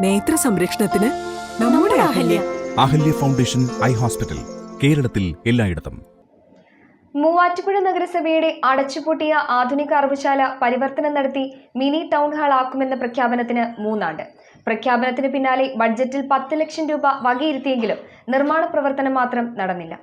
നേത്ര സംരക്ഷണത്തിന് നമ്മുടെ Ahalya. Ahalya foundation eye hospital, കേരളത്തിൽ എല്ലായിടത്തും. മൂവാറ്റുപുഴ നഗരസഭയുടെ അടച്ചുപൂട്ടിയ ആധുനിക അറവുശാല പരിവർത്തനം നടത്തി മിനി ടൗൺ ഹാൾ ആക്കുമെന്ന പ്രഖ്യാപനത്തിന് 3 ആണ്ട്. പ്രഖ്യാപനത്തിന് പിന്നാലെ ബഡ്ജറ്റിൽ 10 ലക്ഷം രൂപ വകയിരുത്തിയെങ്കിലും നിർമ്മാണ പ്രവർത്തനം മാത്രം നടന്നില്ല.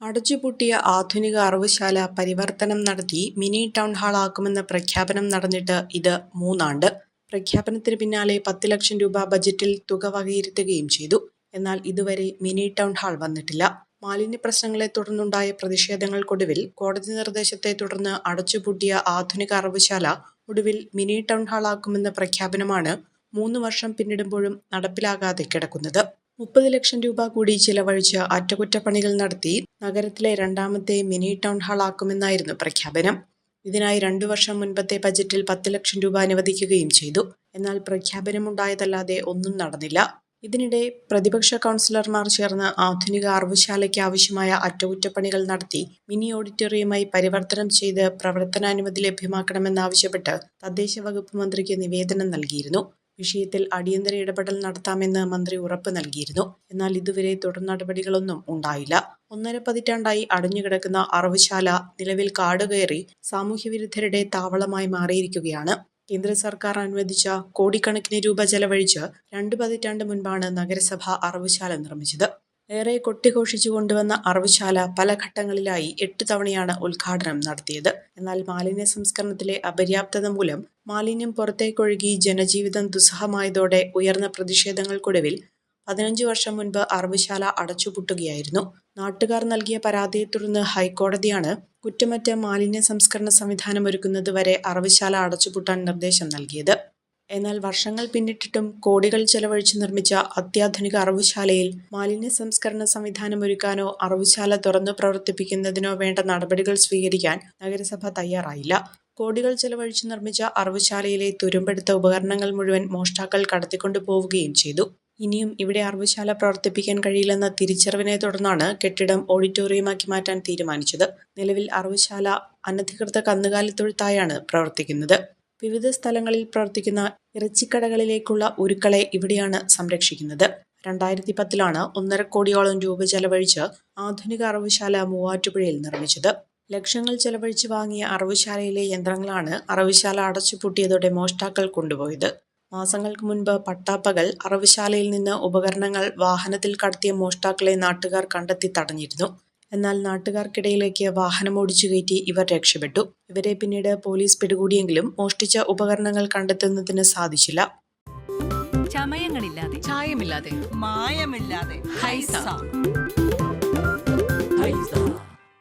അടച്ചുപൂട്ടിയ ആധുനിക അറവുശാല പരിവർത്തനം നടത്തി മിനി ടൗൺ ഹാൾ ആക്കുമെന്ന പ്രഖ്യാപനം നടന്നിട്ട് ഇത് 3 ആണ്ട്. പ്രഖ്യാപനത്തിന് പിന്നാലെ 10 ലക്ഷം രൂപ ബജറ്റിൽ തുക വകയിരുത്തുകയും ചെയ്തു. എന്നാൽ ഇതുവരെ മിനി ടൗൺ ഹാൾ വന്നിട്ടില്ല. മാലിന്യ പ്രശ്നങ്ങളെ തുടർന്നുണ്ടായ പ്രതിഷേധങ്ങൾക്കൊടുവിൽ കോടതി നിർദ്ദേശത്തെ തുടർന്ന് അടച്ചുപൂട്ടിയ ആധുനിക അറവുശാല ഒടുവിൽ മിനി ടൗൺ ഹാൾ ആക്കുമെന്ന പ്രഖ്യാപനമാണ് 3 വർഷം പിന്നിടുമ്പോഴും നടപ്പിലാകാതെ കിടക്കുന്നത്. 30 ലക്ഷം രൂപ കൂടി ചിലവഴിച്ച് അറ്റകുറ്റപ്പണികൾ നടത്തി നഗരത്തിലെ 2ാമത്തെ മിനി ടൗൺ ഹാൾ ആക്കുമെന്നായിരുന്നു പ്രഖ്യാപനം. ഇതിനായി 2 വർഷം മുൻപത്തെ ബജറ്റിൽ 10 ലക്ഷം രൂപ അനുവദിക്കുകയും ചെയ്തു. എന്നാൽ പ്രഖ്യാപനമുണ്ടായതല്ലാതെ ഒന്നും നടന്നില്ല. ഇതിനിടെ പ്രതിപക്ഷ കൗൺസിലർമാർ ചേർന്ന് ആധുനിക അറവുശാലയ്ക്ക് ആവശ്യമായ അറ്റകുറ്റപ്പണികൾ നടത്തി മിനി ഓഡിറ്റോറിയമായി പരിവർത്തനം ചെയ്ത് പ്രവർത്തനാനുമതി ലഭ്യമാക്കണമെന്നാവശ്യപ്പെട്ട് തദ്ദേശ വകുപ്പ് മന്ത്രിക്ക് നിവേദനം നൽകിയിരുന്നു. വിഷയത്തിൽ അടിയന്തര ഇടപെടൽ നടത്താമെന്ന് മന്ത്രി ഉറപ്പ് നൽകിയിരുന്നു. എന്നാൽ ഇതുവരെ തുടർ നടപടികളൊന്നും ഉണ്ടായില്ല. 1.5 പതിറ്റാണ്ടായി അടഞ്ഞുകിടക്കുന്ന അറവുശാല നിലവിൽ കാടുകയറി സാമൂഹ്യവിരുദ്ധരുടെ താവളമായി മാറിയിരിക്കുകയാണ്. കേന്ദ്ര സർക്കാർ അനുവദിച്ച കോടിക്കണക്കിന് രൂപ ചെലവഴിച്ച് 2 പതിറ്റാണ്ട് മുൻപാണ് നഗരസഭ അറവുശാല നിർമ്മിച്ചത്. ഏറെ കൊട്ടിഘോഷിച്ചു കൊണ്ടുവന്ന അറവുശാല പല ഘട്ടങ്ങളിലായി 8 തവണയാണ് ഉദ്ഘാടനം നടത്തിയത്. എന്നാൽ മാലിന്യ സംസ്കരണത്തിലെ അപര്യാപ്തത മൂലം മാലിന്യം പുറത്തേക്കൊഴുകി ജനജീവിതം ദുസ്സഹമായതോടെ ഉയർന്ന പ്രതിഷേധങ്ങൾക്കൊടുവിൽ 15 വർഷം മുൻപ് അറവുശാല അടച്ചുപൂട്ടുകയായിരുന്നു. നാട്ടുകാർ നൽകിയ പരാതിയെ തുടർന്ന് ഹൈക്കോടതിയാണ് കുറ്റമറ്റ മാലിന്യ സംസ്കരണ സംവിധാനം ഒരുക്കുന്നതുവരെ അറവുശാല അടച്ചുപൂട്ടാൻ നിർദ്ദേശം നൽകിയത്. എന്നാൽ വർഷങ്ങൾ പിന്നിട്ടിട്ടും കോടികൾ ചെലവഴിച്ച് നിർമ്മിച്ച അത്യാധുനിക അറവുശാലയിൽ മാലിന്യ സംസ്കരണ സംവിധാനം ഒരുക്കാനോ അറവുശാല തുറന്നു പ്രവർത്തിപ്പിക്കുന്നതിനോ വേണ്ട നടപടികൾ സ്വീകരിക്കാൻ നഗരസഭ തയ്യാറായില്ല. കോടികൾ ചെലവഴിച്ച് നിർമ്മിച്ച അറവുശാലയിലെ തുരുമ്പെടുത്ത ഉപകരണങ്ങൾ മുഴുവൻ മോഷ്ടാക്കൾ കടത്തിക്കൊണ്ടു പോവുകയും ചെയ്തു. ഇനിയും ഇവിടെ അറവുശാല പ്രവർത്തിപ്പിക്കാൻ കഴിയില്ലെന്ന തിരിച്ചറിവിനെ തുടർന്നാണ് കെട്ടിടം ഓഡിറ്റോറിയമാക്കി മാറ്റാൻ തീരുമാനിച്ചത്. നിലവിൽ അറവുശാല അനധികൃത കന്നുകാലിത്തൊഴുത്തായാണ് പ്രവർത്തിക്കുന്നത്. വിവിധ സ്ഥലങ്ങളിൽ പ്രവർത്തിക്കുന്ന ഇറച്ചിക്കടകളിലേക്കുള്ള ഉരുക്കളെ ഇവിടെയാണ് സംരക്ഷിക്കുന്നത്. 2010-ലാണ് 1.5 കോടിയോളം രൂപ ചെലവഴിച്ച് ആധുനിക അറവുശാല മൂവാറ്റുപുഴയിൽ നിർമ്മിച്ചത്. ലക്ഷങ്ങൾ ചെലവഴിച്ച് വാങ്ങിയ അറവുശാലയിലെ യന്ത്രങ്ങളാണ് അറവുശാല അടച്ചുപൂട്ടിയതോടെ മോഷ്ടാക്കൾ കൊണ്ടുപോയത്. മാസങ്ങൾക്ക് മുൻപ് പട്ടാപ്പകൽ അറവുശാലയിൽ നിന്ന് ഉപകരണങ്ങൾ വാഹനത്തിൽ കടത്തിയ മോഷ്ടാക്കളെ നാട്ടുകാർ കണ്ടെത്തി തടഞ്ഞിരുന്നു. എന്നാൽ നാട്ടുകാർക്കിടയിലേക്ക് വാഹനമോടിച്ചു കയറ്റി ഇവർ രക്ഷപ്പെട്ടു. ഇവരെ പിന്നീട് പോലീസ് പിടികൂടിയെങ്കിലും മോഷ്ടിച്ച ഉപകരണങ്ങൾ കണ്ടെത്തുന്നതിന് സാധിച്ചില്ല. ചമയങ്ങളില്ലാതെ, ചായമില്ലാതെ, മായമില്ലാതെ, ഹൈസ